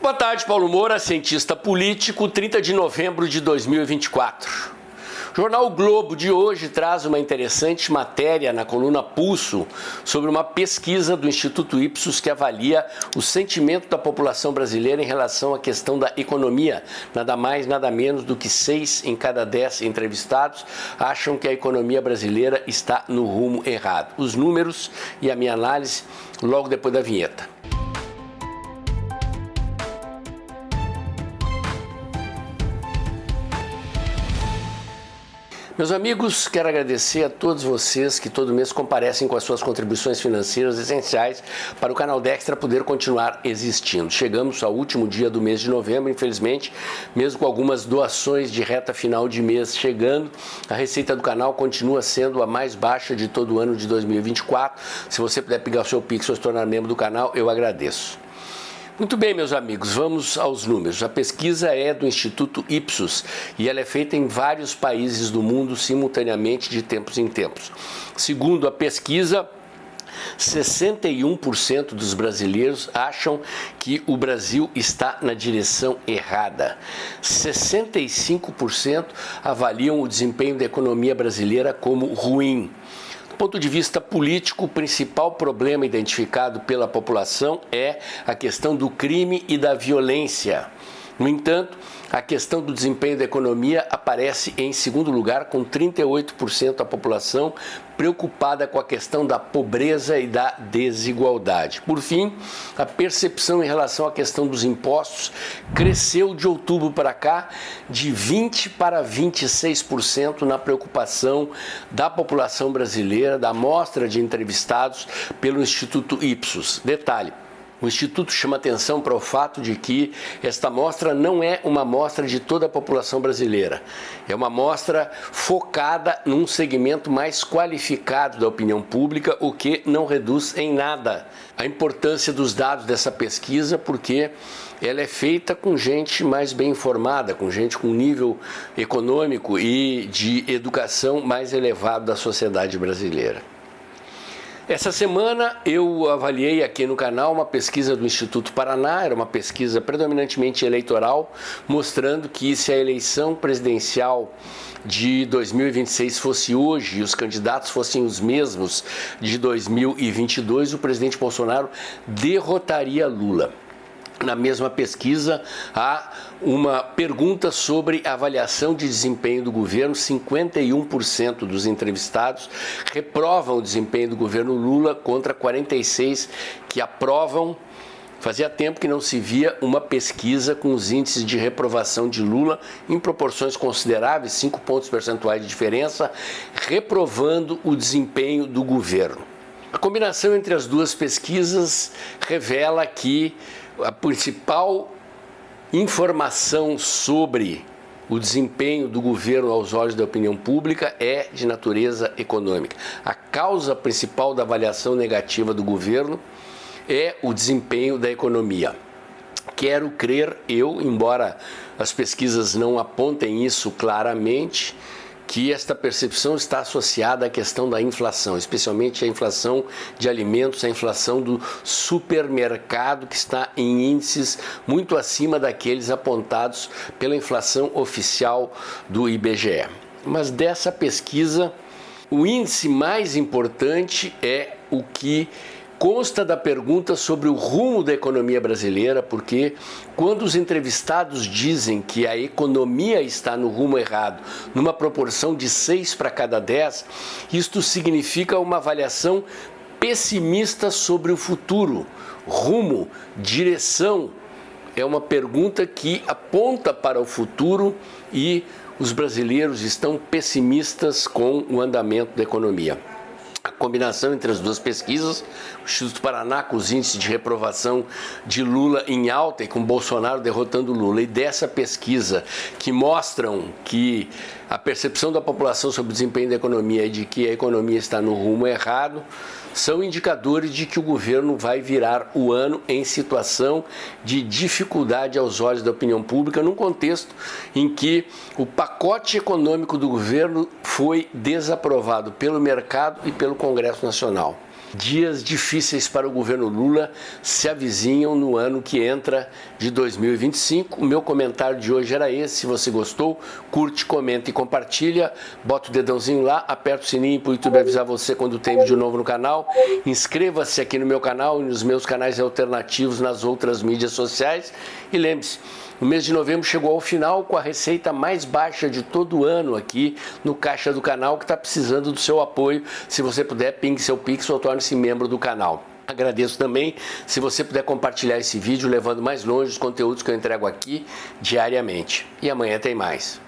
Boa tarde, Paulo Moura, cientista político, 30 de novembro de 2024. O jornal O Globo de hoje traz uma interessante matéria na coluna Pulso sobre uma pesquisa do Instituto Ipsos que avalia o sentimento da população brasileira em relação à questão da economia. Nada mais, nada menos do que 6 em cada 10 entrevistados acham que a economia brasileira está no rumo errado. Os números e a minha análise logo depois da vinheta. Meus amigos, quero agradecer a todos vocês que todo mês comparecem com as suas contribuições financeiras essenciais para o canal Dextra poder continuar existindo. Chegamos ao último dia do mês de novembro, infelizmente, mesmo com algumas doações de reta final de mês chegando, a receita do canal continua sendo a mais baixa de todo o ano de 2024. Se você puder pegar o seu Pix ou se tornar membro do canal, eu agradeço. Muito bem, meus amigos, vamos aos números. A pesquisa é do Instituto Ipsos e ela é feita em vários países do mundo simultaneamente de tempos em tempos. Segundo a pesquisa, 61% dos brasileiros acham que o Brasil está na direção errada. 65% avaliam o desempenho da economia brasileira como ruim. Do ponto de vista político, o principal problema identificado pela população é a questão do crime e da violência. No entanto, a questão do desempenho da economia aparece em segundo lugar, com 38% da população preocupada com a questão da pobreza e da desigualdade. Por fim, a percepção em relação à questão dos impostos cresceu de outubro para cá de 20% para 26% na preocupação da população brasileira, da amostra de entrevistados pelo Instituto Ipsos. Detalhe: o Instituto chama atenção para o fato de que esta amostra não é uma amostra de toda a população brasileira. É uma amostra focada num segmento mais qualificado da opinião pública, o que não reduz em nada a importância dos dados dessa pesquisa, porque ela é feita com gente mais bem informada, com gente com nível econômico e de educação mais elevado da sociedade brasileira. Essa semana eu avaliei aqui no canal uma pesquisa do Instituto Paraná, era uma pesquisa predominantemente eleitoral, mostrando que se a eleição presidencial de 2026 fosse hoje e os candidatos fossem os mesmos de 2022, o presidente Bolsonaro derrotaria Lula. Na mesma pesquisa, há uma pergunta sobre a avaliação de desempenho do governo. 51% dos entrevistados reprovam o desempenho do governo Lula contra 46% que aprovam. Fazia tempo que não se via uma pesquisa com os índices de reprovação de Lula em proporções consideráveis, 5 pontos percentuais de diferença, reprovando o desempenho do governo. A combinação entre as duas pesquisas revela que a principal informação sobre o desempenho do governo aos olhos da opinião pública é de natureza econômica. A causa principal da avaliação negativa do governo é o desempenho da economia. Quero crer eu, embora as pesquisas não apontem isso claramente, que esta percepção está associada à questão da inflação, especialmente a inflação de alimentos, a inflação do supermercado, que está em índices muito acima daqueles apontados pela inflação oficial do IBGE. Mas dessa pesquisa, o índice mais importante é o que consta da pergunta sobre o rumo da economia brasileira, porque quando os entrevistados dizem que a economia está no rumo errado, numa proporção de 6 para cada 10, isto significa uma avaliação pessimista sobre o futuro. Rumo, direção, é uma pergunta que aponta para o futuro e os brasileiros estão pessimistas com o andamento da economia. A combinação entre as duas pesquisas, o Instituto Paraná com os índices de reprovação de Lula em alta e com Bolsonaro derrotando Lula, e dessa pesquisa que mostram que a percepção da população sobre o desempenho da economia é de que a economia está no rumo errado, são indicadores de que o governo vai virar o ano em situação de dificuldade aos olhos da opinião pública, num contexto em que o pacote econômico do governo foi desaprovado pelo mercado e pelo Congresso Nacional. Dias difíceis para o governo Lula se avizinham no ano que entra de 2025. O meu comentário de hoje era esse. Se você gostou, curte, comenta e compartilha. Bota o dedãozinho lá, aperta o sininho para o YouTube avisar você quando tem vídeo novo no canal. Inscreva-se aqui no meu canal e nos meus canais alternativos nas outras mídias sociais. E lembre-se, o mês de novembro chegou ao final com a receita mais baixa de todo o ano aqui no caixa do canal, que está precisando do seu apoio. Se você puder, pingue seu Pix ou torne-se membro do canal. Agradeço também se você puder compartilhar esse vídeo, levando mais longe os conteúdos que eu entrego aqui diariamente. E amanhã tem mais.